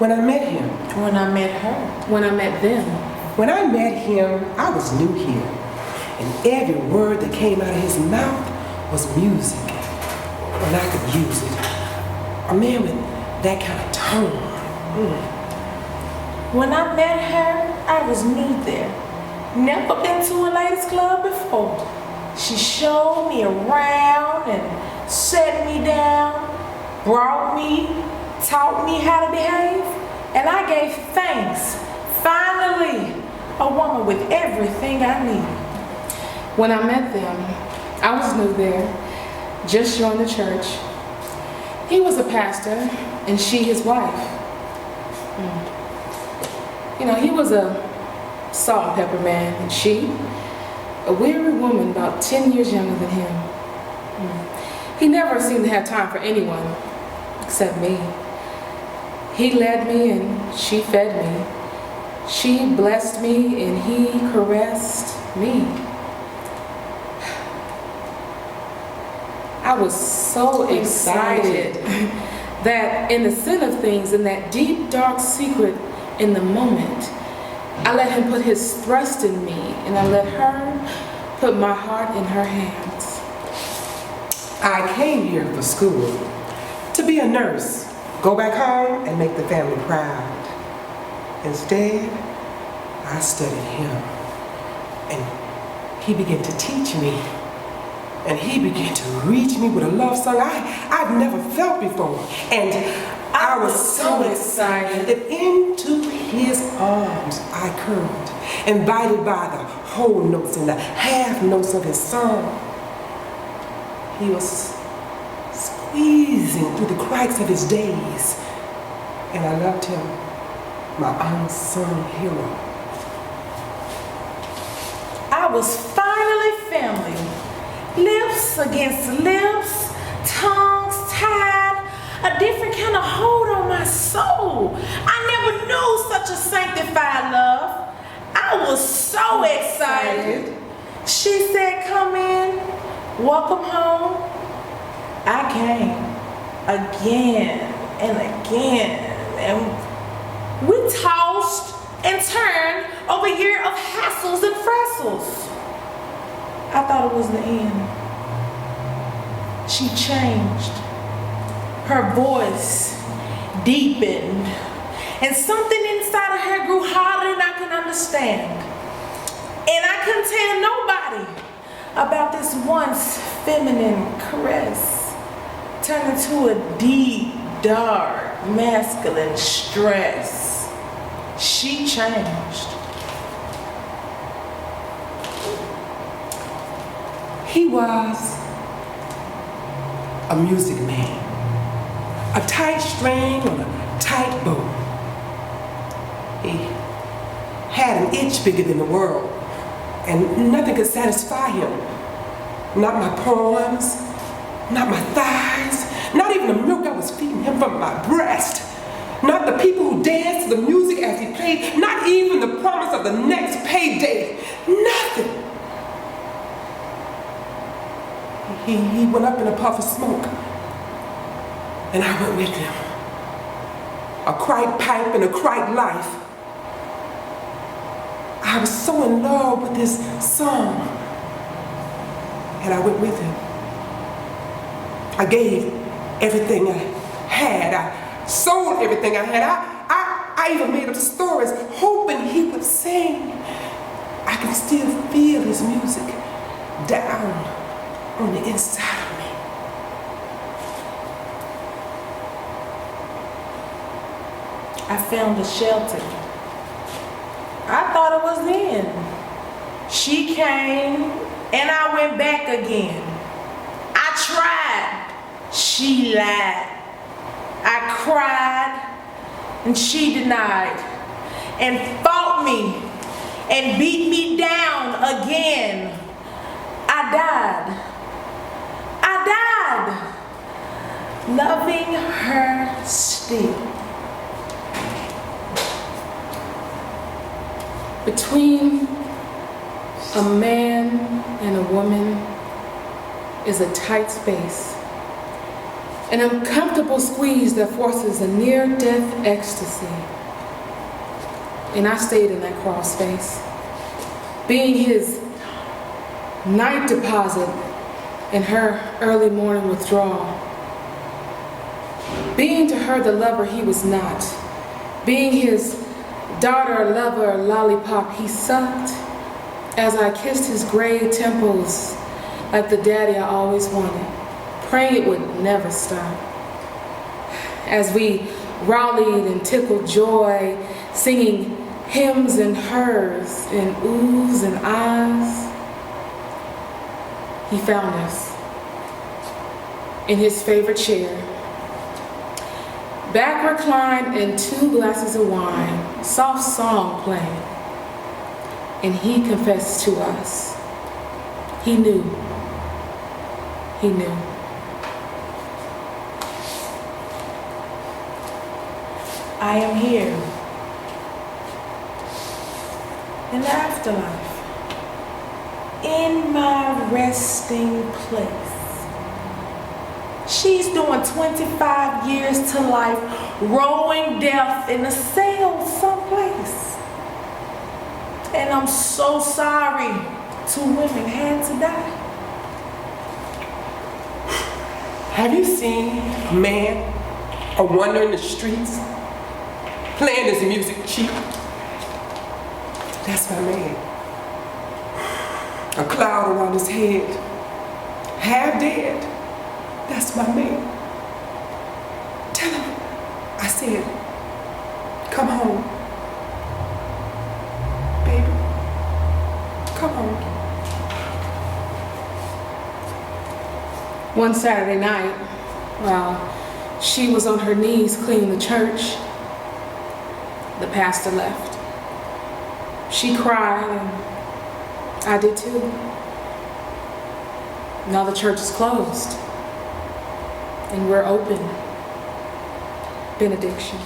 When I met him. When I met her. When I met them. When I met him, I was new here. And every word that came out of his mouth was music. And I could use it. A man with that kind of tone. When I met her, I was new there. Never been to a ladies' club before. She showed me around and set me down, brought me, taught me how to behave, and I gave thanks. Finally, a woman with everything I needed. When I met them, I was new there, just joined the church. He was a pastor, and she his wife. You know, he was a salt and pepper man, and she, a weary woman about 10 years younger than him. He never seemed to have time for anyone except me. He led me and she fed me. She blessed me and he caressed me. I was so excited that in the sin of things, in that deep, dark secret in the moment, I let him put his thrust in me and I let her put my heart in her hands. I came here for school, to be a nurse, go back home and make the family proud. Instead, I studied him, and he began to teach me, and he began to reach me with a love song I've never felt before. And I was so excited that into his arms I curled, invited by the whole notes and the half notes of his song. He was squeezing through the cracks of his days, and I loved him, my unsung hero. I was finally family, lips against lips, tongues tied, a different kind of hold on my soul. I never knew such a sanctified love. I was so excited. She said, come in, welcome home. I came again and again, and we tossed and turned over a year of hassles and frazzles. I thought it was the end. She changed. Her voice deepened, and something inside of her grew harder than I could understand. And I couldn't tell nobody about this once feminine caress turned into a deep, dark, masculine stress. She changed. He was a music man, a tight string on a tight bow. He had an itch bigger than the world, and nothing could satisfy him. Not my poems, not my thighs, not even the milk I was feeding him from my breast. Not the people who danced to the music as he played, not even the promise of the next payday. Nothing. He went up in a puff of smoke, and I went with him. A cried pipe and a cried life. I was so in love with this song, and I went with him. I gave everything I had. I sold everything I had. I even made up stories hoping he would sing. I can still feel his music down on the inside of me. I found a shelter. I thought it was in. She came and I went back again. I tried. She lied. I cried and she denied and fought me and beat me down again. I died. Loving her still. Between a man and a woman is a tight space. an uncomfortable squeeze that forces a near-death ecstasy. And I stayed in that crawl space, being his night deposit and her early morning withdrawal. Being to her the lover he was not. Being his daughter, lover, lollipop he sucked. As I kissed his gray temples like the daddy I always wanted, praying it would never stop. As we rallied and tickled joy, singing hymns and hers and oohs and ahs, he found us in his favorite chair, back reclined and 2 glasses of wine, soft song playing, and he confessed to us. He knew. He knew. I am here in the afterlife, in my resting place. She's doing 25 years to life, rowing death in a sail someplace. And I'm so sorry 2 women had to die. Have you seen a man or wander in the streets playing his music cheap? That's my man. A cloud around his head, half dead. That's my man. Tell him I said, come home. Baby, come home. One Saturday night, while she was on her knees cleaning the church, the pastor left. She cried, and I did too. Now the church is closed, and we're open. Benediction.